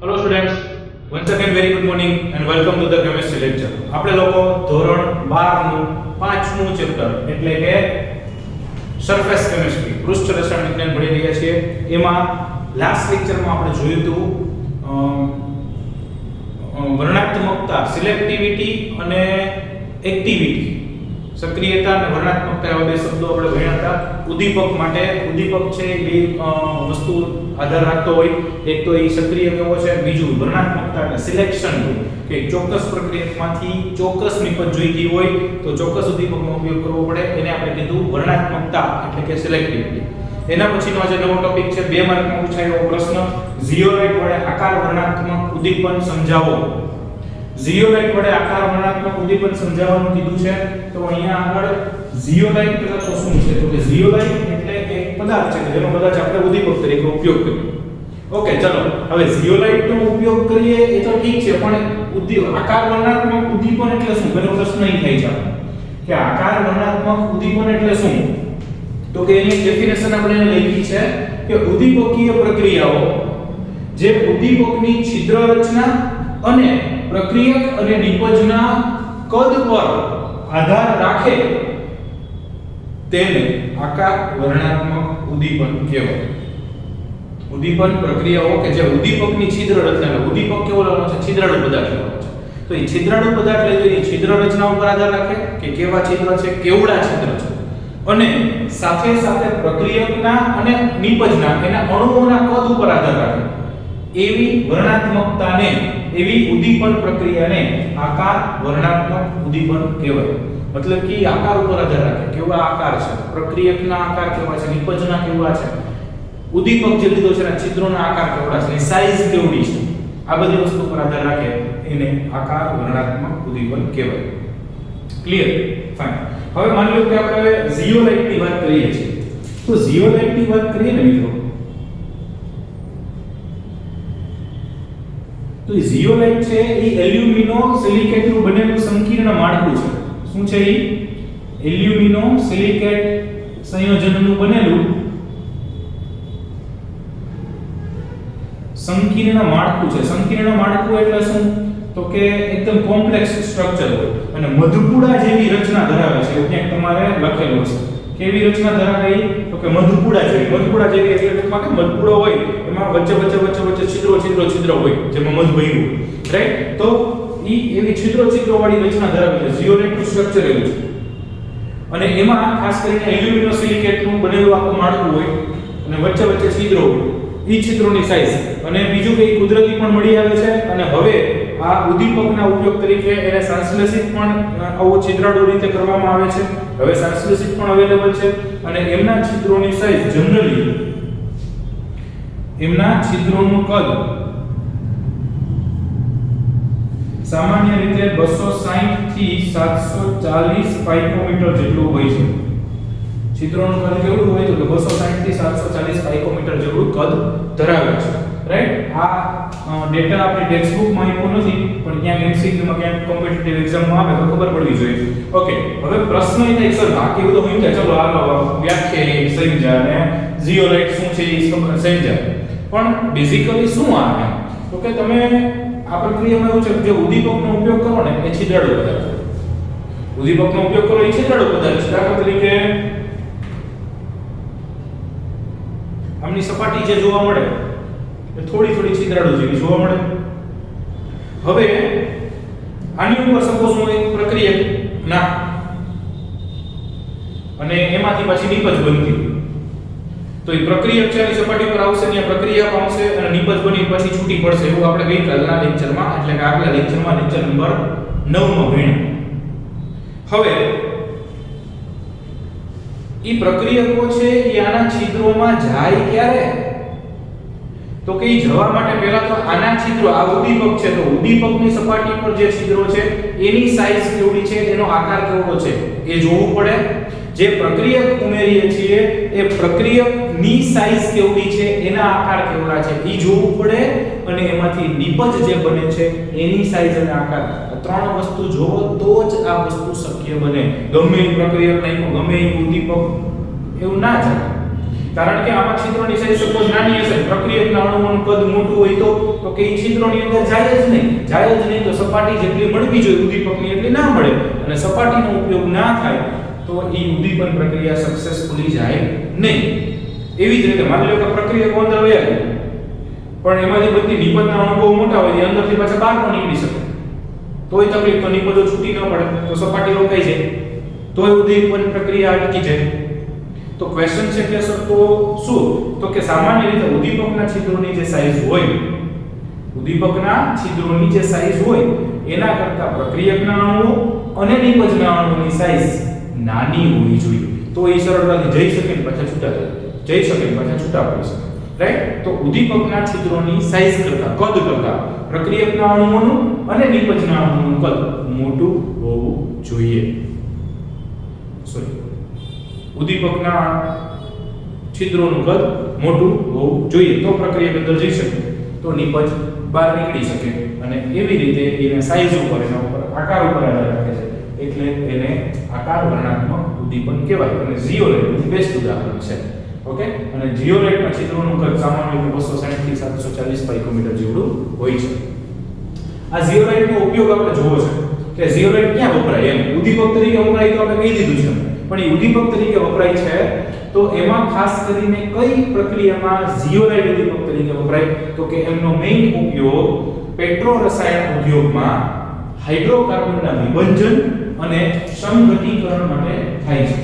Hello students, once again very good morning and welcome to the chemistry lecture. આપણે લોકો ધોરણ 12 નું 5મું chapter એટલે કે સરફેસ કેમિસ્ટ્રી પૃષ્ઠ રસાયણ વિજ્ઞાન ભણી રહ્યા છીએ. એમાં લાસ્ટ લેક્ચરમાં આપણે જોયું હતું વર્ણનાત્મકતા, સિલેક્ટિવિટી અને એક્ટિવિટી, સક્રિયતા અને વર્ણનાત્મકતા એવા બે શબ્દો આપણે ભણ્યા હતા. ઉદ્દીપક માટે ઉદ્દીપક છે એ બે વસ્તુ આધાર રાખતો હોય. એક તો એ સક્રિય કેવો છે, બીજું વર્ણનાત્મકતા એટલે સિલેક્શન હોય કે ચોક્કસ પ્રક્રિયામાંથી ચોક્કસ નિપજ જોઈતી હોય તો ચોક્કસ ઉદ્દીપકનો ઉપયોગ કરવો પડે. એને આપણે કીધું વર્ણનાત્મકતા એટલે કે સિલેક્ટિવિટી. એના પછીનો આજે નવો ટોપિક છે 2 માર્કમાં પૂછાયેલો પ્રશ્ન, ઝીઓલાઇટ વડે આકાર વર્ણનાત્મક ઉદ્દીપન સમજાવો. ઝીઓલાઇટ વડે આકાર વર્ણનાત્મક ઉદ્દીપન સમજાવવાનું કીધું છે. તો અહીંયા આગળ ઝીઓલાઇટ એટલે તો શું છે? તો કે ઝીઓલાઇટ એટલે એક પદાર્થ છે કે જેનો કદાચ આપણે ઉદ્દીપક તરીકે ઉપયોગ કરીએ. ઓકે, ચલો હવે ઝીઓલાઇટનો ઉપયોગ કરીએ એ તો ઠીક છે, પણ આકાર વર્ણનાત્મક ઉદ્દીપન એટલે શું? એનો પ્રશ્ન અહીં થાય છે કે આકાર વર્ણનાત્મક ઉદ્દીપન એટલે શું? તો કે એની ડેફિનેશન આપણે લખી છે કે ઉદ્દીપકીય પ્રક્રિયાઓ જે ઉદ્દીપકની છિદ્ર રચના અને પ્રક્રિયક અને નિપજના કદ પર આધાર રાખે તેને આકાર વર્ણનાત્મક ઉદ્દીપન કહેવાય. ઉદ્દીપન પ્રક્રિયાઓ કે જે ઉદ્દીપકની છિદ્ર રચના, ઉદ્દીપક કેવો લેવાનો છે? છિદ્રાળુ પદાર્થ લેવાનો છે. તો એ છિદ્રાળુ પદાર્થ એટલે એ છિદ્ર રચના ઉપર આધાર રાખે કે કેવા છિદ્ર છે, કેવડા છિદ્ર છે, અને સાથે સાથે પ્રક્રિયકના અને નિપજના એના અણુઓના કદ ઉપર આધાર રાખે એવી વર્ણનાત્મકતાને, એવી ઉદ્દીપન પ્રક્રિયાને આકાર વર્ણનાત્મક ઉદ્દીપન કહેવાય. મતલબ કે આકાર ઉપર આધાર રાખે કેવા આકાર છે, પ્રક્રિયકના આકાર કેવા છે, નિપજના કેવા છે, ઉદ્દીપક જે લીધો છે એના છિદ્રોના આકાર કેવડા છે, સાઈઝ કેવડી છે, આ બધી વસ્તુ પર આધાર રાખે એને આકાર વર્ણનાત્મક ઉદ્દીપન કહેવાય. ક્લિયર? ફાઇન. હવે માની લો કે આપણે ઝીઓલાઇટની વાત કરીએ છીએ. તો ઝીઓલાઇટની વાત કરીએ ને મિત્રો, તો ઝીઓલાઇટ છે એ એલ્યુમિનો સિલિકેટનું બનેલું સંકીર્ણ માળખું છે. શું છે એ? એલ્યુમિનો સિલિકેટ સંયોજનનું બનેલું સંકીર્ણ માળખું છે. સંકીર્ણ માળખું એટલે શું? તો કે એકદમ કોમ્પ્લેક્સ સ્ટ્રક્ચર હોય અને મધપુડા જેવી રચના ધરાવે છે. એવું ક્યાંક તમારે લખેલું છે. કેવી રચના ધરાવે? તો કે મધપુડા જેવી. મધપુડા જેવી એટલે ટૂંકમાં કે મધપુડો હોય એમાં વચ્ચે છિદ્રો હોય જેમાં મધ ભર્યું હોય, રાઈટ? તો ઈ એવી છિદ્રો વાળી રચના ધરાવે છે. ઝીઓલાઇટનું સ્ટ્રક્ચર એવું છે. અને એમાં ખાસ કરીને એલ્યુમિનો સિલિકેટનું બનેલું આખું માળખું હોય અને વચ્ચે છિદ્રો હોય. ઈ છિદ્રોની સાઈઝ અને બીજું કે કુદરતી પણ મળી આવે છે. અને હવે આ ઉદ્દીપકના ઉપયોગ તરીકે એને સંશ્લેષિત પણ આવો છિદ્રાળુ રીતે કરવામાં આવે છે. હવે સંશ્લેષિત પણ અવેલેબલ છે અને એમના છિદ્રોની સાઈઝ જનરલી, એમના છિદ્રોનું કદ સામાન્ય રીતે 260 થી 740 પાઇકોમીટર જેટલું હોય છે. છિદ્રોનું કદ કેવડું હોય? તો 260 થી 740 પાઇકોમીટર જેટલું કદ ધરાવે છે, રાઈટ? આ ડેટા આપણી ટેક્સ્ટબુકમાં આપ્યો નથી, પણ ક્યાંક એમસીક્યુમાં ક્યાંક કોમ્પિટિટિવ એક્ઝામમાં આવે તો ખબર પડવી જોઈએ. ઓકે, હવે પ્રશ્ન એ થાય સર બાકી બધું હોય કે ચલો આ વ્યાખ્યા સમજ્યા અને ઝીઓલાઇટ શું છે એ સમજ્યા, પણ બેઝિકલી શું આવે? તો કે તમે આ પ્રક્રિયામાં એવું છે કે જે ઉદ્દીપકનો ઉપયોગ કરો ને એ છિદ્રાળુ પદાર્થ છે. ઉદ્દીપકનો ઉપયોગ કરો એ છિદ્રાળુ પદાર્થ છે. દાખલા તરીકે આમની સપાટી જે જોવા મળે એ થોડી છિદ્રાળુ જેવી જોવા મળે. હવે આની ઉપર સપોઝ હું એક પ્રક્રિયા નાખ અને એમાંથી પાછી નિપજ બનતી, તો એ પ્રક્રિયા છે એની સપાટી પર આવશે, ત્યાં પ્રક્રિયા આવશે અને નિપજ બની પછી છૂટી પડશે. એવું આપણે ગઈકાલના લેક્ચરમાં એટલે કે આગલા લેક્ચરમાં લેક્ચર નંબર 9 માં ભણ્યું. હવે ઈ પ્રક્રિયકો છે એ આના છિદ્રોમાં જાય ક્યારે? તો કે ઈ જવા માટે પહેલા તો આના છિદ્રો, આ ઉદ્દીપક છે તો ઉદ્દીપકની સપાટી પર જે છિદ્રો છે એની સાઈઝ કેવડી છે, એનો આકાર કેવડો છે એ જોવું પડે. જે પ્રક્રિયક ઉમેરીએ છીએ એ પ્રક્રિયકની સાઈઝ કેવડી છે, એના આકાર કેવડા છે એ જોવું પડે. અને એમાંથી નિપજ જે બને છે એની સાઈઝ અને આકાર, ત્રણ વસ્તુ જોવો તો જ આ વસ્તુ શક્ય બને. ગમે એ પ્રક્રિયક નાખ્યો, ગમે એ ઉદ્દીપક, એવું ના ચાલે. કારણ કે આમાં છિદ્રોની સાઈઝ સપોઝ નાની હશે, પ્રક્રિયકના અણુઓનું કદ મોટું હોય તો કે એ છિદ્રોની અંદર જાય જ નહીં તો સપાટી જેટલી મળવી જોઈએ ઉદ્દીપકની એટલી ના મળે અને સપાટીનો ઉપયોગ ના થાય તો એ ઉદ્દીપન પ્રક્રિયા સક્સેસફુલી જાય નહીં. એવી જ રીતે માની લો કે પ્રક્રિયકો અંદર વયા ગયા પણ એમાંથી બધી નિપજના અણુ બહુ મોટા હોય એ અંદરથી પાછા બહાર ન નીકળી શકે તોય તકલીફ, તો નિપજો છૂટી ન પડે તો સપાટી રોકાઈ જાય તોય ઉદ્દીપન પ્રક્રિયા અટકી જાય. તો ક્વેશ્ચન છે કે સર તો શું, તો કે સામાન્ય રીતે ઉદ્દીપકના છિદ્રોની જે સાઈઝ હોય એના કરતા પ્રક્રિયકના અણુઓ અને નિપજના અણુઓની સાઈઝ નાની હોવી જોઈએ તો એ સરળતાથી જઈ શકે ને પાછા છૂટા પડી શકે. રાઈટ? તો ઉદ્દીપકના છિદ્રોની સાઈઝ કરતા, કદ કરતા પ્રક્રિયકના અણુઓનું અને નિપજના અણુઓનું કદ મોટું હોવું જોઈએ. ઉદ્દીપકના છિદ્રોનું કદ મોટું હોવું જોઈએ તો પ્રક્રિયક અંદર જઈ શકે તો નિપજ બહાર નીકળી શકે અને એવી રીતે એને સાઈઝ ઉપર એના ઉપર આકાર ઉપર આધાર રાખે છે એટલે એને આકાર વર્ણનાત્મક ઉદ્દીપન કહેવાય. અને ઝિયોલાઇટ બેસ્ટ ઉદાહરણ છે. ઓકે, અને ઝિયોલાઇટના છિદ્રોનું કદ સામાન્ય રીતે 260 થી 740 પાઇકોમીટર જેવડું હોય છે. આ ઝિયોલાઇટનો ઉપયોગ આપણે જોવો છે કે ઝિયોલાઇટ ક્યાં વપરાય એમ ઉદ્દીપક તરીકે વપરાય તો આપણે કહી દીધું છે પણ એ ઉદ્દીપક તરીકે વપરાય છે તો એમાં ખાસ કરીને કઈ પ્રક્રિયામાં ઝિયોલાઇટ ઉદ્દીપક તરીકે વપરાય તો કે એમનો મેઇન ઉપયોગ પેટ્રો રસાયણ ઉદ્યોગમાં હાઇડ્રોકાર્બનના વિભંજન અને સમઘટીકરણ માટે થાય છે.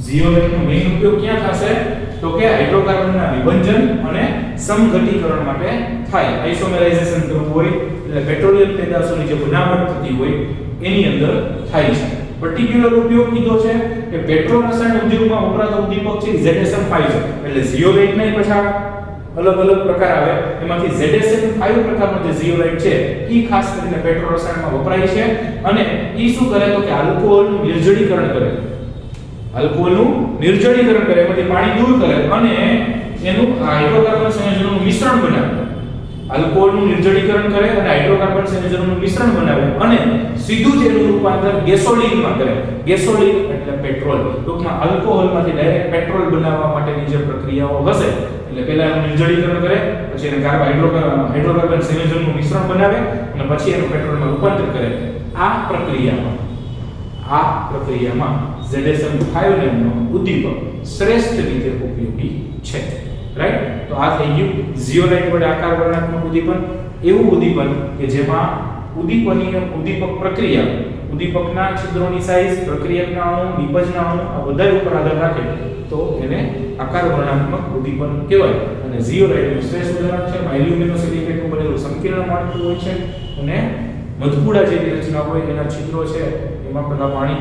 ઝિયોલાઇટનો મેઇન ઉપયોગ ક્યાં થશે તો કે હાઇડ્રોકાર્બનના વિભંજન અને સમઘટીકરણ માટે થાય. આઇસોમેરાઇઝેશન કરવું હોય એટલે પેટ્રોલિયમ પેદાશોની જે બનાવટ થતી હોય એની અંદર થાય છે. પર્ટિક્યુલર ઉપયોગ કીધો છે કે પેટ્રો રસાયણ ઉદ્યોગમાં વપરાતો ઉદ્દીપક છે ZSM5 છે એટલે ઝિયોલાઇટ નહીં પાછા અલગ પ્રકાર આવે એમાંથી ZSM5 પ્રકારનો જે ઝિયોલાઇટ છે એ ખાસ કરીને પેટ્રો રસાયણમાં વપરાય છે અને એ શું કરે તો કે આલ્કોહોલનું નિર્જળીકરણ કરે એમાંથી પાણી દૂર કરે અને એનું હાઇડ્રોકાર્બન સંયોજનોનું મિશ્રણ બનાવે. આલ્કોહોલનું નિર્જળીકરણ કરે અને હાઇડ્રોકાર્બન સંયોજનોનું મિશ્રણ બનાવે અને સીધું જ એનું રૂપાંતર ગેસોલિનમાં કરે. ગેસોલિન એટલે પેટ્રોલ, ટૂંકમાં આલ્કોહોલમાંથી ડાયરેક્ટ પેટ્રોલ બનાવવા માટેની જે પ્રક્રિયાઓ હશે એટલે પહેલા એનું નિર્જળીકરણ કરે, પછી એને હાઇડ્રોકાર્બન સંયોજનનું મિશ્રણ બનાવે અને પછી એનું પેટ્રોલમાં રૂપાંતર કરે. આ પ્રક્રિયામાં ZSM5 નામનો ઉદ્દીપક શ્રેષ્ઠ રીતે ઉપયોગી છે. રાઈટ? તો આ થઈ ગયું ઝિયોલાઇટ વડે આકાર વર્ણનાત્મક ઉદ્દીપન. એવું ઉદ્દીપન કે જેમાં ઉદ્દીપક પ્રક્રિયા ઉદ્દીપકના છિદ્રોની સાઈઝ, પ્રક્રિયકના અણુ, નિપજના અણુ આ બધા ઉપર આધાર રાખે તો એને આકાર વર્ણનાત્મક ઉદ્દીપન કહેવાય. અને ઝિયોલાઇટનું શ્રેષ્ઠ ઉદાહરણ છે એલ્યુમિનોસિલિકેટનું બનેલું સંકીર્ણ માળખું હોય છે અને મધપુડા જેવી રચના હોય એના છિદ્રો છે એમાં બધા પાણી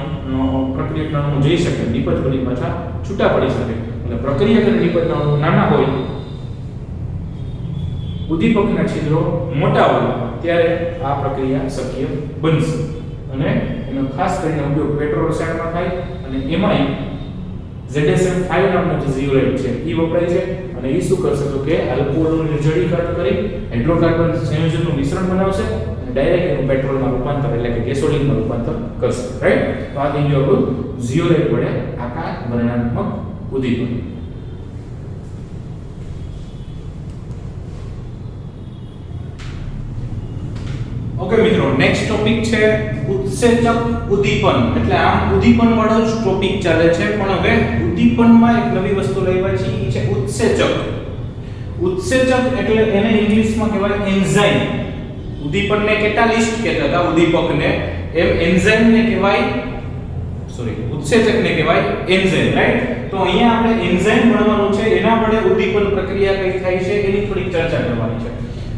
પ્રક્રિયકના અણુ જઈ શકે, નિપજ બની પાછા છૂટા પડી શકે. અને પ્રક્રિયક અને નિપજના અણુ નાના હોય, ઉદ્દીપકના છિદ્રો મોટા હોય ત્યારે આ પ્રક્રિયા શક્ય બનશે. અને એનો ખાસ કરીને ઉપયોગ પેટ્રો રસાયણમાં થાય અને એમાંય ZSM5 નામનો જે ઝિયોલાઇટ છે એ વપરાય છે અને એ શું કરશે તો કે આલ્કોહોલનું નિર્જળીકરણ કરી હાઇડ્રોકાર્બન સંયોજનનું મિશ્રણ બનાવશે અને ડાયરેક્ટ એનું પેટ્રોલમાં રૂપાંતર એટલે કે ગેસોલિનમાં રૂપાંતર કરશે. રાઈટ? તો આ થઈ ગયું આપણું ઝિયોલાઇટ વડે આકાર વર્ણનાત્મક ઉદ્દીપન. ઓકે મિત્રો, નેક્સ્ટ ટોપિક છે ઉત્સેચક ઉદ્દીપન. એટલે આમ ઉદ્દીપન વાળો જ ટોપિક ચાલે છે પણ હવે ઉદ્દીપનમાં એક નવી વસ્તુ લાવ્યા છે એ છે ઉત્સેચક. ઉત્સેચક એટલે એને ઇંગ્લિશમાં કહેવાય એન્ઝાઇમ. ઉદ્દીપનને કેટાલિસ્ટ કહેતા હતા ઉદ્દીપકને, એમ એન્ઝાઇમને કહેવાય ઉત્સેચકને કહેવાય એન્ઝાઇમ. રાઈટ? તો અહીંયા આપણે એન્ઝાઇમ ભણવાનું છે, એના વડે ઉદ્દીપન પ્રક્રિયા કઈ થાય છે એની થોડી ચર્ચા કરવાની છે.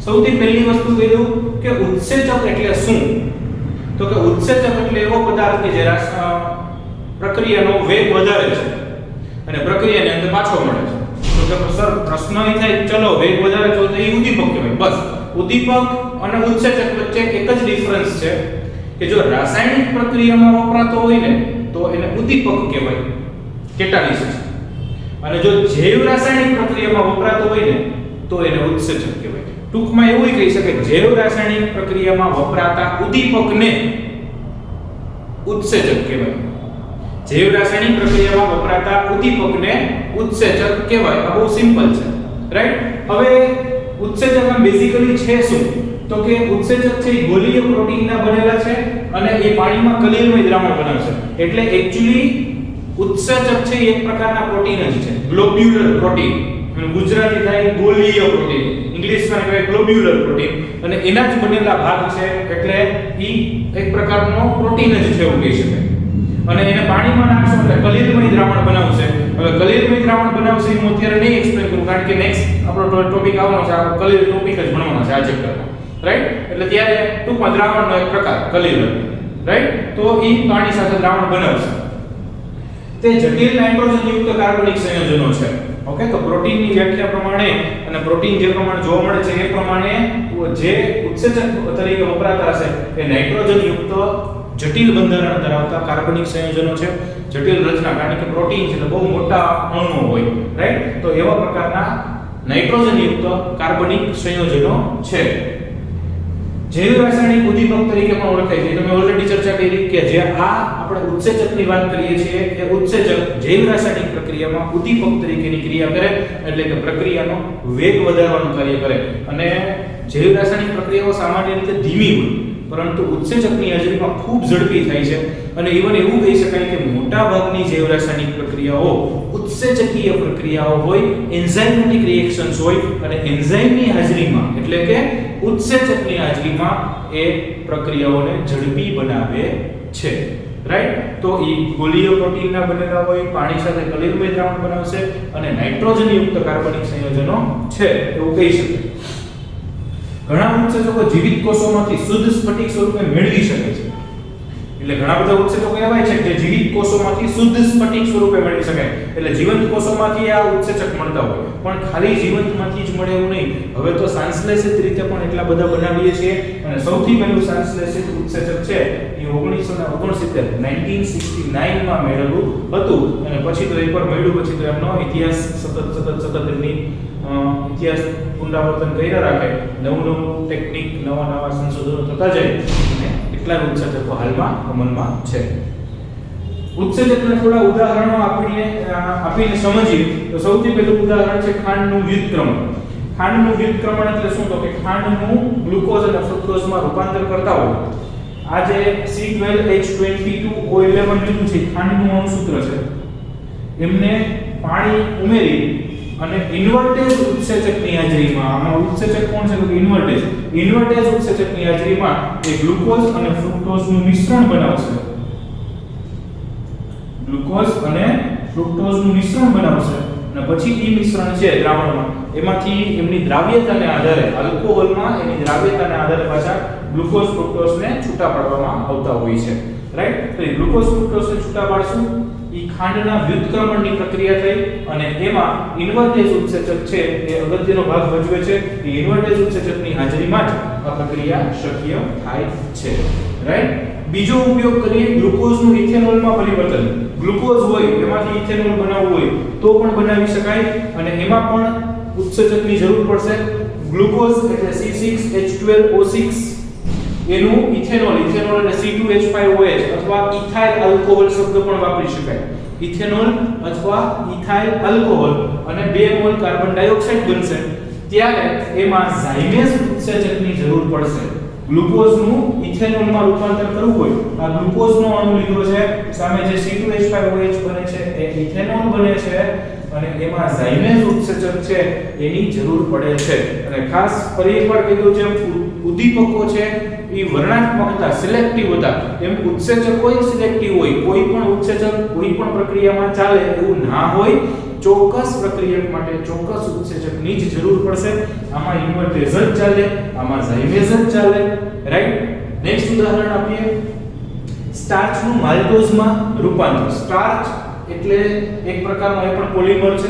સૌથી પહેલી વસ્તુ કીધું કે ઉત્સેચક એટલે શું? તો કે ઉત્સેચક એટલે એવો પદાર્થ કે જે પ્રક્રિયાનો વેગ વધારે છે અને પ્રક્રિયાને અંદર પાછો મળે છે. તો કે સર પ્રશ્ન એ થાય ચલો વેગ વધારે તો એ ઉદ્દીપક કહેવાય. બસ ઉદ્દીપક અને ઉત્સેચક વચ્ચે એક જ ડિફરન્સ છે કે જો રાસાયણિક પ્રક્રિયામાં વપરાતો હોય ને તો એને ઉદ્દીપક કહેવાય, કેટાલિસ્ટ. અને જો જૈવ રાસાયણિક પ્રક્રિયામાં વપરાતો હોય ને તો એને ઉત્સેચક કહેવાય. ટૂંકમાં એવું કહી શકાય જૈવ રાસાયણિક પ્રક્રિયામાં વપરાતા ઉદ્દીપકને ઉત્સેચક કહેવાય. જૈવ રાસાયણિક પ્રક્રિયામાં વપરાતા ઉદ્દીપકને ઉત્સેચક કહેવાય. આ બહુ સિમ્પલ છે, રાઈટ? હવે ઉત્સેચક આમ બેઝિકલી છે શું? તો કે ઉત્સેચક છે એ ગોલીય પ્રોટીનના બનેલા છે અને એ પાણીમાં કલીલમય દ્રાવણ બનાવશે. એટલે એક્ચ્યુઅલી ઉત્સેચક છે એ એક પ્રકારના પ્રોટીન જ છે, ગ્લોબ્યુલર પ્રોટીન. અને ગુજરાતી થાય ગોલીય પ્રોટીન, ઇંગ્લિશમાં કહેવાય ગ્લોબ્યુલર પ્રોટીન. અને એના જ બનેલા ભાગ છે એટલે ઈ એક પ્રકારનો પ્રોટીન જ છે એવું કહી શકાય. અને એને પાણીમાં નાખશો એટલે કલીલમય દ્રાવણ બનાવશે. હવે કલીલમય દ્રાવણ બનાવશે હું અત્યારે નહીં એક્સપ્લેન કરું, કારણ કે નેક્સ્ટ આપણો ટોપિક આવવાનો છે, આ કલીલ ટોપિક જ ભણવાનો છે આ ચેપ્ટરમાં, રાઈટ? એટલે ત્યારે ટૂંકમાં દ્રાવણનો એક પ્રકાર કલીલ, રાઈટ? તો ઈ પાણી સાથે દ્રાવણ બનાવશે. તે જટિલ નાઇટ્રોજન યુક્ત કાર્બનિક સંયોજનો છે. ઓકે, તો પ્રોટીનની વ્યાખ્યા પ્રમાણે અને પ્રોટીન જે પ્રમાણે જોવા મળે છે એ પ્રમાણે જે ઉત્સેચક તરીકે વપરાતા હશે એ નાઇટ્રોજન યુક્ત જટિલ બંધારણ ધરાવતા કાર્બનિક સંયોજનો છે. જટિલ રચના, કારણ કે પ્રોટીન છે એટલે બહુ મોટા અણુઓ હોય, રાઈટ? તો એવા પ્રકારના નાઇટ્રોજન યુક્ત કાર્બનિક સંયોજનો છે. જૈવ રાસાયણિક ઉદ્દીપક તરીકે પણ ઓળખાય છે. તમે ઓલરેડી ચર્ચા કરી કે જે આ આપણે ઉત્સેચકની વાત કરીએ છીએ એ ઉત્સેચક જૈવ રાસાયણિક પ્રક્રિયામાં ઉદ્દીપક તરીકેની ક્રિયા કરે, એટલે કે પ્રક્રિયાનો વેગ વધારવાનું કાર્ય કરે. અને જૈવ રાસાયણિક પ્રક્રિયાઓ સામાન્ય રીતે ધીમી હોય, પરંતુ ઉત્સેચકની હાજરીમાં ખૂબ ઝડપી થાય છે. અને ઇવન એવું કહી શકાય કે મોટા ભાગની જૈવ રાસાયણિક પ્રક્રિયાઓ ઉત્સેચકીય પ્રક્રિયાઓ હોય, એન્ઝાઇમેટિક રિએક્શન્સ હોય. અને એન્ઝાઇમની હાજરીમાં એટલે કે ઉત્સેચકની હાજરીમાં એ પ્રક્રિયાઓને ઝડપી બનાવે છે, રાઈટ? તો ઈ ગોલીય પ્રોટીનના બનેલા હોય, પાણી સાથે કલીલમય દ્રાવણ બનાવશે અને નાઇટ્રોજન યુક્ત કાર્બનિક સંયોજનો છે એવું કહી શકાય. ઘણા ઉત્સેચકો જીવિત કોષોમાંથી શુદ્ધ સ્ફટિક સ્વરૂપે મેળવી શકે છે. એટલે ઘણા બધા ઉત્સેચકો એવા છે કે જીવિત કોષોમાંથી શુદ્ધ સ્ફટિક સ્વરૂપે મેળવી શકાય. એટલે જીવંત કોષોમાંથી આ ઉત્સેચક મળતા હોય, પણ ખાલી જીવંતમાંથી જ મળે એવું નહીં. હવે તો સંશ્લેષિત રીતે પણ એટલા બધા બનાવીએ છીએ. અને સૌથી પહેલું સંશ્લેષિત ઉત્સેચક છે એ 1969 માં મેળવ્યું હતું. અને પછી તો એકવાર મળ્યું પછી તો એમનો ઇતિહાસ સતત એમની ઇતિહાસ પુનરાવર્તન કર્યા રાખે, નવું ટેકનિક, નવા સંશોધનો થતા જાય અને કેટલા ઉત્સેચકો હાલમાં અમલમાં છે. ઉત્સેચકના થોડા ઉદાહરણો આપીને સમજીએ તો સૌથી પહેલું ઉદાહરણ છે ખાંડનું વ્યુત્ક્રમણ. ખાંડનું વ્યુત્ક્રમણ એટલે શું? તો કે ખાંડનું ગ્લુકોઝ અને ફ્રુક્ટોઝમાં રૂપાંતર કરતા હોય. આ જે C12H22O11 લીધું છે, ખાંડનું અણુસૂત્ર છે. એમને પાણી ઉમેરી અને ઇન્વર્ટેજ ઉત્સેચકની હાજરીમાં, આમાં ઉત્સેચક કોણ છે? તો ઇન્વર્ટેજ ઉત્સેચકની હાજરીમાં એ ગ્લુકોઝ અને ફ્રુક્ટોઝનું મિશ્રણ બનાવશે. ગ્લુકોઝ અને ફ્રુક્ટોઝનું મિશ્રણ બનાવશે અને પછી એ મિશ્રણ છે દ્રાવણમાં, એમાંથી એમની દ્રાવ્યતાને આધારે, આલ્કોહોલમાં એની દ્રાવ્યતાને આધારે પાછા ગ્લુકોઝ ફ્રુક્ટોઝને છૂટા પાડવામાં આવતા હોય છે, રાઈટ? તો એ ગ્લુકોઝ ફ્રુક્ટોઝને છૂટા પાડશું, ઈ ખાંડના વ્યુત્ક્રમણની પ્રક્રિયા થઈ અને એમાં ઇન્વર્ટેજ ઉત્સેચક છે એ અગત્યનો ભાગ ભજવે છે. એ ઇન્વર્ટેજ ઉત્સેચકની હાજરીમાં જ આ પ્રક્રિયા શક્ય થાય છે, રાઈટ? બીજો ઉપયોગ કરીએ ગ્લુકોઝનું ઇથેનોલમાં પરિવર્તન. ગ્લુકોઝ હોય એમાંથી ઇથેનોલ બનાવવું હોય તો પણ બનાવી શકાય અને એમાં પણ ઉત્સેચકની જરૂર પડશે. ગ્લુકોઝ એટલે C6H12O6 એનું ઇથેનોલ એટલે C2H5OH અથવા ઇથાઇલ આલ્કોહોલ શબ્દ પણ વાપરી શકાય. ઇથેનોલ અથવા ઇથાઇલ આલ્કોહોલ અને 2 મોલ કાર્બન ડાયોક્સાઇડ બનશે. ત્યારે એમાં ઝાયમેઝ ઉત્સેચકની જરૂર પડશે. ગ્લુકોઝનું ઇથેનોલમાં રૂપાંતર કરવું હોય, આ ગ્લુકોઝનો અણુ લીધો છે, સામે જે C2H5OH બને છે એ ઇથેનોલ બને છે અને એમાં ઝાયમેઝ ઉત્સેચક છે એની જરૂર પડે છે. અને ખાસ ફરી એકવાર કીધું જેમ ઉદ્દીપકો છે એ વર્ણનાત્મકતા સિલેક્ટિવ હતા, એમ ઉત્સેચકો સિલેક્ટિવ હોય. કોઈ પણ ઉત્સેચક કોઈ પણ પ્રક્રિયામાં ચાલે એવું ના હોય. ચોક્કસ પ્રક્રિયા માટે ચોક્કસ ઉત્સેચકની જ જરૂર પડશે. આમાં ઇન્વર્ટેજ જ ચાલે, આમાં ઝાયમેઝ જ ચાલે, રાઈટ? નેક્સ્ટ ઉદાહરણ આપીએ. સ્ટાર્ચનું માલ્ટોઝમાં રૂપાંતર. સ્ટાર્ચ એટલે એક પ્રકારનો એ પણ પોલિમર છે,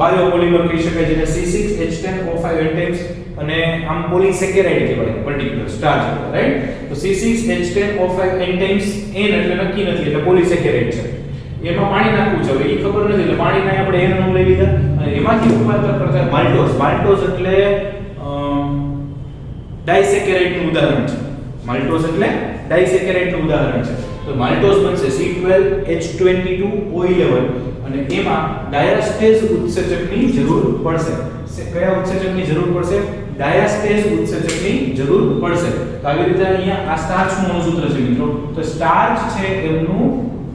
બાયોપોલિમર કહી શકાય, જેને C6H10O5 એન્ટેમ્સ અને આમ પોલિસેકેરાઇડ કહેવાય પર્ટિક્યુલર સ્ટાર્ચ, રાઈટ? તો C6H10O5 એન્ટેમ્સ N એટલે નક્કી નથી, એટલે પોલિસેકેરાઇડ છે. એમાં પાણી નાખવું છે, એ ખબર નથી એટલે પાણીના આપણે N અણુ લઈ લીધા અને એમાંથી રૂપાંતર કરતા માલ્ટોઝ. માલ્ટોઝ એટલે ડાઇસેકેરાઇડનું ઉદાહરણ છે. માલ્ટોઝ એટલે ડાઇસેકેરાઇડનું ઉદાહરણ છે. તો માલ્ટોઝ બનશે C12H22O11 અને એમાં ડાયાસ્ટેઝ ઉત્સેચકની જરૂર પડશે. કયા ઉત્સેચકની જરૂર પડશે? ડાયાસ્ટેઝ ઉત્સેચકની જરૂર પડશે. તો આવી રીતે અહીંયા આ સ્ટાર્ચનું અણુસૂત્ર છે મિત્રો. તો સ્ટાર્ચ છે એમનું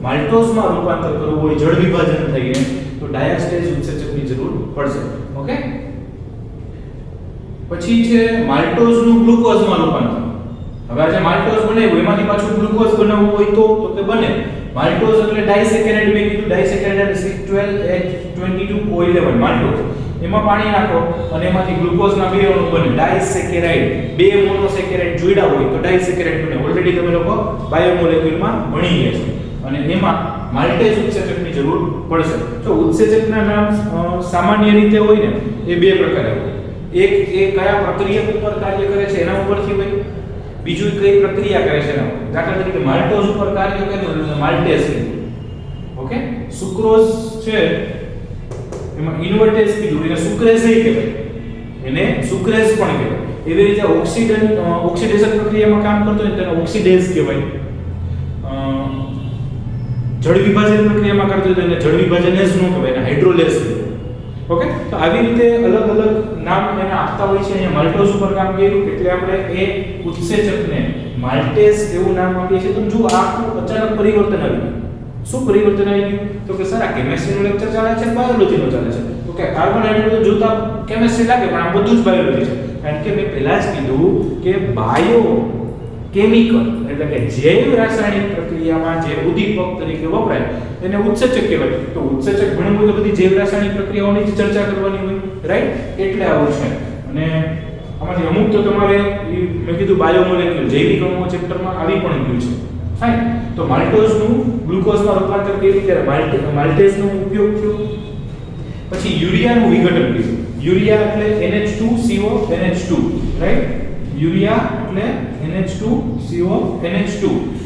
માલ્ટોઝમાં રૂપાંતર કરવું હોય જળ વિભાજન થઈને તો ડાયાસ્ટેઝ ઉત્સેચકની જરૂર પડશે. ઓકે, પછી છે માલ્ટોઝનું ગ્લુકોઝમાં રૂપાંતર. હવે આ જે માલ્ટોઝ બનાવ્યું એમાંથી પાછું ગ્લુકોઝ બનાવવું હોય તો કે બને. માલ્ટોઝ એટલે ડાઇસેકેરાઇડ, મેં કીધું ડાઇસેકેરાઇડ C12H22O11 માલ્ટોઝ. એમાં પાણી નાખો અને એમાંથી ગ્લુકોઝના બે અણુ બને ડાઇસેકેરાઇડ. બે મોનોસેકેરાઇડ જોડ્યા હોય તો ડાઇસેકેરાઇડ બને. ઓલરેડી તમે લોકો બાયોમોલેક્યુલમાં ભણી ગયા છો. અને એમાં માલ્ટેઝ ઉત્સેચકની જરૂર પડશે. જો ઉત્સેચકના નામ સામાન્ય રીતે હોય ને એ બે પ્રકારે હોય. એક એ કયા પ્રક્રિયા ઉપર કાર્ય કરે છે એના ઉપરથી હોય. બીજું કઈ પ્રક્રિયા કરે છે એના. દાખલા તરીકે માલ્ટોઝ ઉપર કાર્ય કરે તો માલ્ટેઝ. ઓકે, સુક્રોઝ છે એમાં ઇન્વર્ટેઝ કીધું એને સુક્રેઝ કહેવાય. એને સુક્રેઝ પણ કહેવાય. એવી રીતે ઓક્સિડેશન પ્રક્રિયામાં કામ કરતો હોય તેને ઓક્સિડેઝ કહેવાય. જળ વિભાજન પ્રક્રિયામાં કરતો હોય તો એને જળ વિભાજનેઝ નો કહેવાય, એને હાઇડ્રોલેઝ કહેવાય. ઓકે, તો આવી રીતે અલગ અલગ નામ એને આપતા હોય છે. અહીંયા માલ્ટોઝ ઉપર કામ કર્યું એટલે આપણે એ ઉત્સેચકને માલ્ટેઝ એવું નામ આપીએ છીએ. તો જો આખું અચાનક પરિવર્તન આવી ગયું. શું પરિવર્તન આવી ગયું? તો કે સર આ કેમિસ્ટ્રીનો લેક્ચર ચાલે છે, બાયોલોજીનો ચાલે છે. તો કે કાર્બન હાઇડ્રોજન જોતા કેમિસ્ટ્રી લાગે પણ આ બધું જ બાયોલોજી છે. કારણ કે મેં પહેલા જ કીધું કે બાયો કેમિકલ એટલે કે જૈવ રાસાયણિક પ્રક્રિયામાં જે ઉદ્દીપક તરીકે વપરાય એને ઉત્સેચક કહેવાય. તો ઉત્સેચક ભણવું એટલે બધી જૈવ રાસાયણિક પ્રક્રિયાઓની જ ચર્ચા કરવાની હોય, રાઈટ? એટલે આવું છે. અને આમાંથી અમુક તો તમારે મેં કીધું બાયોમોલેક્યુલ જૈવિક અણુઓ ચેપ્ટરમાં આવી પણ ગયું છે. ફાઇન. તો માલ્ટોઝનું ગ્લુકોઝમાં રૂપાંતર કર્યું ત્યારે માલ્ટેઝનો ઉપયોગ થયો. પછી યુરિયાનું વિઘટન કર્યું. યુરિયા એટલે NH2CONH2, રાઈટ? યુરિયા એટલે NH2CONH2.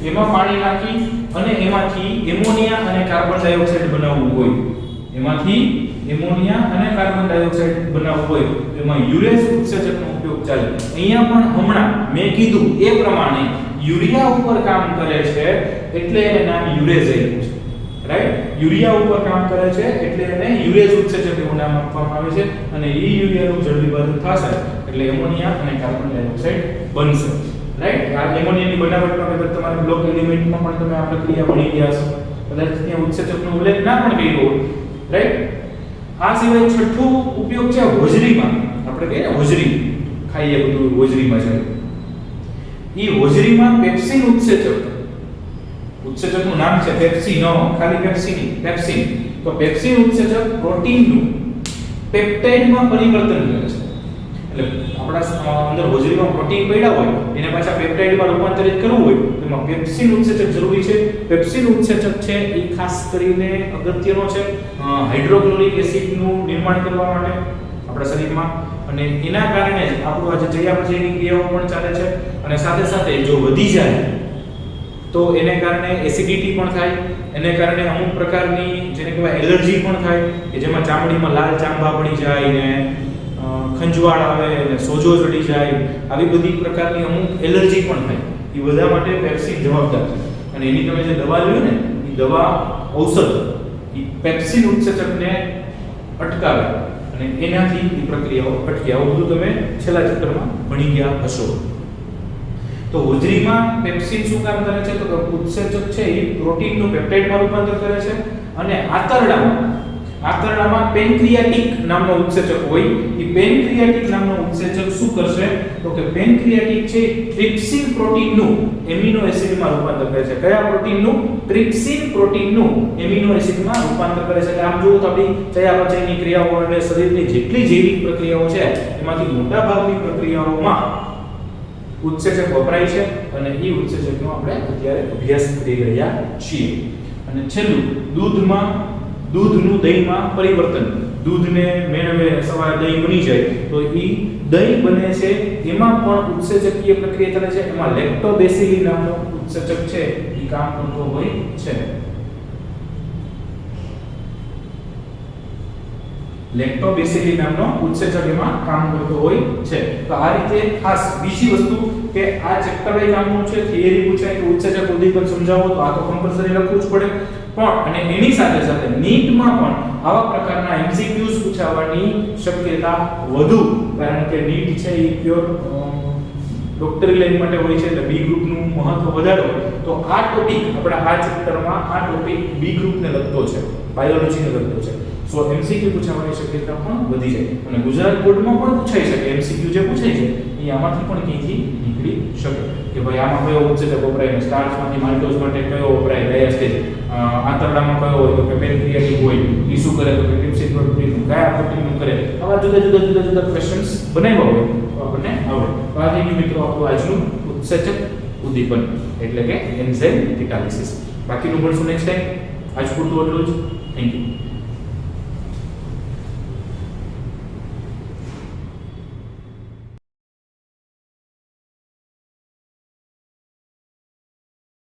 એમાં પાણી નાખી અને એમાંથી એમોનિયા અને કાર્બન ડાયોક્સાઇડ બનાવવું હોય. એમાંથી એમોનિયા અને કાર્બન ડાયોક્સાઇડ બનાવવું હોય તો એમાં યુરેઝ ઉત્સેચકનો ઉપયોગ ચાલે. અહીંયા પણ હમણાં મેં કીધું એ પ્રમાણે યુરિયા ઉપર કામ કરે છે એટલે એને નામ યુરેઝ આપ્યું છે, રાઈટ? યુરિયા ઉપર કામ કરે છે એટલે એને યુરેઝ ઉત્સેચક એવું નામ આપવામાં આવે છે. અને એ યુરિયાનું જળ વિભાજન થશે એટલે એમોનિયા અને કાર્બન ડાયોક્સાઇડ બનશે, રાઈટ? આ એમોનિયાની બનાવટમાં કદાચ તમારા બ્લોક એલિમેન્ટમાં પણ તમે આ પ્રક્રિયા ભણી ગયા છો. કદાચ ત્યાં ઉત્સેચકનો ઉલ્લેખ ના પણ કર્યો હોય, રાઈટ? આ સિવાય છઠ્ઠું ઉપયોગ છે હોજરીમાં. આપણે કહીએ ને હોજરી ખાઈએ બધું હોજરીમાં છે. ઈ હોજરીમાં પેપ્સિન ઉત્સેચકનું નામ છે પેપ્સી, નો ખાલી પેપ્સી નહીં, પેપ્સિન. તો પેપ્સિન ઉત્સેચક પ્રોટીનનું પેપ્ટાઇડમાં પરિવર્તન કરે છે. એટલે આપણા અંદર હોજરીમાં પ્રોટીન પડ્યા હોય એને પાછા પેપ્ટાઇડમાં રૂપાંતરિત કરવું હોય તો એમાં પેપ્સિન ઉત્સેચક જરૂરી છે. પેપ્સિન ઉત્સેચક છે એ ખાસ કરીને અગત્યનો છે હાઇડ્રોક્લોરિક એસિડનું નિર્માણ કરવા માટે આપણા શરીરમાં. અને એના કારણે જ આપણું આજે ચયાપચયની ક્રિયાઓ પણ ચાલે છે. અને સાથે સાથે જો વધી જાય તો એને કારણે એસિડિટી પણ થાય. એને કારણે અમુક પ્રકારની જેને કહેવાય એલર્જી પણ થાય કે જેમાં ચામડીમાં લાલ ચાંબા પડી જાય ને ખંજવાળ આવે અને સોજો ચડી જાય. આવી બધી પ્રકારની અમુક એલર્જી પણ થાય. એ બધા માટે પેપ્સિન જવાબદાર છે. અને એની તમે જે દવા લ્યો ને એ દવા ઔષધ એ પેપ્સિન ઉત્સેચકને અટકાવે અને એનાથી એ પ્રક્રિયાઓ અટકે. આવું બધું તમે છેલ્લા ચેપ્ટરમાં ભણી ગયા હશો. તો હોજરીમાં પેપ્સિન શું કામ કરે છે? તો ઉત્સેચક છે એ પ્રોટીનનું પેપ્ટાઇડમાં રૂપાંતર કરે છે. અને આંતરડામાં પેન્ક્રિયાટિક નામનો ઉત્સેચક હોય. એ પેન્ક્રિયાટિક નામનો ઉત્સેચક શું કરશે? તો કે પેન્ક્રિયાટિક છે ટ્રિપ્સિન પ્રોટીનનું એમિનો એસિડમાં રૂપાંતર કરે છે. કયા પ્રોટીનનું? ટ્રિપ્સિન પ્રોટીનનું એમિનો એસિડમાં રૂપાંતર કરે છે. એટલે આમ જોવો તો આપણી ચયાપચયની ક્રિયાઓ અને શરીરની જેટલી જૈવિક પ્રક્રિયાઓ છે એમાંથી મોટા ભાગની પ્રક્રિયાઓમાં ઉત્સેચક વપરાય છે. અને એ ઉત્સેચકનો આપણે અત્યારે અભ્યાસ કરી રહ્યા છીએ. અને છેલ્લું દૂધનું દહીંમાં પરિવર્તન. દૂધને મેળવે સવારે દહીં બની જાય તો એ દહીં બને છે એમાં પણ ઉત્સેચકીય પ્રક્રિયા ચાલે છે. એમાં લેક્ટોબેસિલી નામનો ઉત્સેચક છે એ કામ કરતો હોય છે. લેક્ટોબેસિલી નામનો ઉત્સેચક એમાં કામ કરતો હોય છે. તો આ રીતે ખાસ બીજી વસ્તુ કે આ ચેપ્ટર વાઇઝ કામનું છે, થિયરી પૂછાય કે ઉત્સેચક ઉદ્દીપક સમજાવો તો આ તો કમ્પલસરી લખવું જ પડે. પણ અને એની સાથે સાથે નીટમાં પણ આવા પ્રકારના એમસીક્યુઝ પૂછાવાની શક્યતા વધુ, કારણ કે નીટ છે એ પ્યોર ડોક્ટરી લાઈન માટે હોય છે, એટલે બી ગ્રુપનું મહત્વ વધારે હોય. તો આ ટોપિક આપણા આ ચેપ્ટરમાં આ ટોપિક બી ગ્રુપને લગતો છે, બાયોલોજીને લગતો છે. સો એમસીક્યુ પૂછાવાની શક્યતા પણ વધી જાય. અને ગુજરાત બોર્ડમાં પણ પૂછાઈ શકે, એમસીક્યુ જે પૂછાય છે એ આમાંથી પણ ક્યાંથી નીકળી શકે કે ભાઈ આમાં કયો ઉત્સેચક વપરાય, સ્ટાર્ચમાંથી માલ્ટોઝ માટે કયો વપરાય, ડાયાસ્ટેજ, આંતરડામાં કયો હોય તો કે પેનક્રિયાટિક હોય, ઈ શું કરે તો કે લિપ્સિક પ્રોટીન, કયા પ્રોટીનનું કરે, આવા જુદા ક્વેશ્ચન્સ બનાવ્યા હોય તો આપણને આવડે. તો આ થઈ ગયું મિત્રો આપણું આજનું ઉત્સેચક ઉદ્દીપન એટલે કે એન્ઝાઇમ કેટાલિસિસ. બાકીનું ભણશું નેક્સ્ટ ટાઈમ. આજ પૂરતું એટલું જ. Thank you.